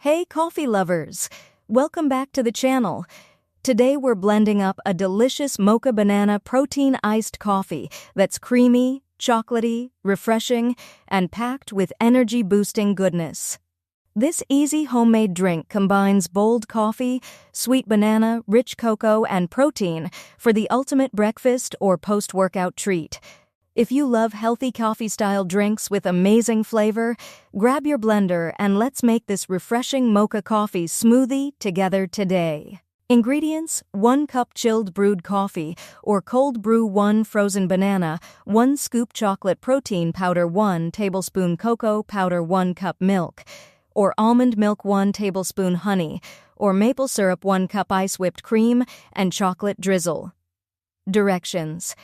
Hey coffee lovers! Welcome back to the channel. Today we're blending up a delicious mocha banana protein iced coffee that's creamy, chocolatey, refreshing, and packed with energy-boosting goodness. This easy homemade drink combines bold coffee, sweet banana, rich cocoa, and protein for the ultimate breakfast or post-workout treat. If you love healthy coffee-style drinks with amazing flavor, grab your blender and let's make this refreshing mocha coffee smoothie together today. Ingredients: 1 cup chilled brewed coffee or cold brew, 1 frozen banana, 1 scoop chocolate protein powder, 1 tablespoon cocoa powder, 1 cup milk, or almond milk, 1 tablespoon honey, or maple syrup, 1 cup ice, whipped cream, and chocolate drizzle. Directions: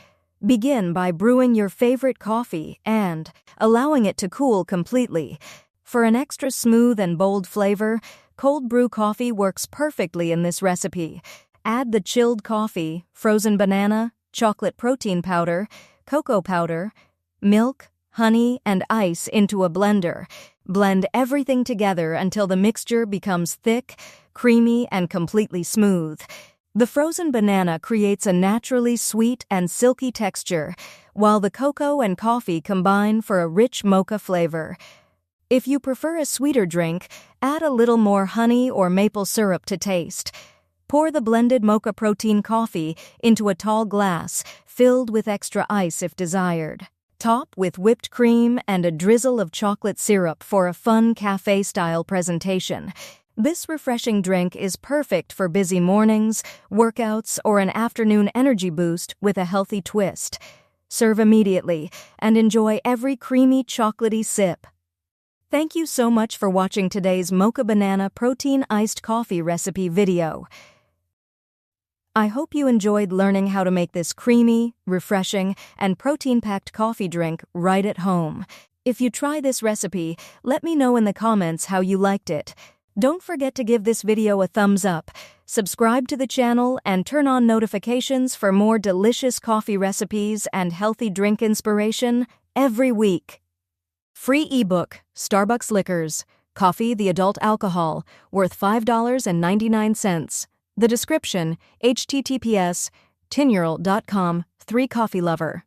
begin by brewing your favorite coffee and allowing it to cool completely. For an extra smooth and bold flavor, cold brew coffee works perfectly in this recipe. Add the chilled coffee, frozen banana, chocolate protein powder, cocoa powder, milk, honey, and ice into a blender. Blend everything together until the mixture becomes thick, creamy, and completely smooth. The frozen banana creates a naturally sweet and silky texture, while the cocoa and coffee combine for a rich mocha flavor. If you prefer a sweeter drink, add a little more honey or maple syrup to taste. Pour the blended mocha protein coffee into a tall glass, filled with extra ice if desired. Top with whipped cream and a drizzle of chocolate syrup for a fun cafe-style presentation. This refreshing drink is perfect for busy mornings, workouts, or an afternoon energy boost with a healthy twist. Serve immediately and enjoy every creamy, chocolatey sip. Thank you so much for watching today's mocha banana protein iced coffee recipe video. I hope you enjoyed learning how to make this creamy, refreshing, and protein-packed coffee drink right at home. If you try this recipe, let me know in the comments how you liked it. Don't forget to give this video a thumbs up, subscribe to the channel, and turn on notifications for more delicious coffee recipes and healthy drink inspiration every week. Free ebook, Starbucks Liquors, Coffee the Adult Alcohol, worth $5.99. The description, https://tinural.com, 3coffeelover.